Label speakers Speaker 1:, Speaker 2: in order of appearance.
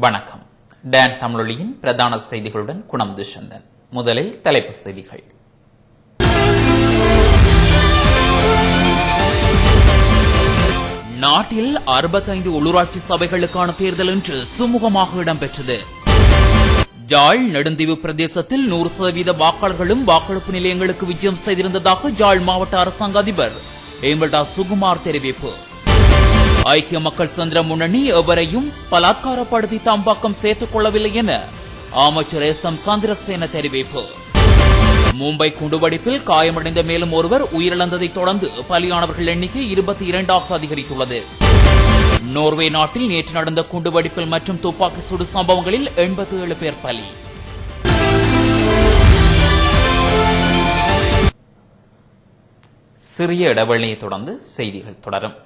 Speaker 1: வணக்கம். டான் தமிழொலியின் பிரதான செய்திகளுடன் குணம் துஷந்தன். முதலில் தலைப்புச் செய்திகள். நாட்டில் 65 உள்ளூராட்சி சபைகளுக்கான தேர்தல் இன்று சுமூகமாக இடம்பெற்றது. ஜாழ் நெடுந்தீவு பிரதேசத்தில் 100% வாக்காளர்களும் வாக்கெடுப்பு நிலையங்களுக்கு விஜயம் செய்திருந்ததாக ஜாழ் மாவட்ட அரசாங்க அதிபர் ஏம்பல்டா சுகுமார் தெரிவிப்பு. ஐக்கிய மக்கள் சுதந்திர முன்னணி எவரையும் பலாத்காரப்படுத்தி தம்பாக்கம் சேர்த்துக் கொள்ளவில்லை என அமைச்சர் எஸ்.எம். சந்திரசேன தெரிவிப்பு. மும்பை குண்டுவெடிப்பில் காயமடைந்த மேலும் ஒருவர் உயிரிழந்ததை தொடர்ந்து பலியானவர்கள் எண்ணிக்கை 22 அதிகரித்துள்ளது. நோர்வே நாட்டில் நேற்று நடந்த குண்டுவெடிப்பில் மற்றும் துப்பாக்கி சூடு சம்பவங்களில் 87 பேர் பலி. சிறிய இடைவெளியை தொடர்ந்து செய்திகள் தொடரும்.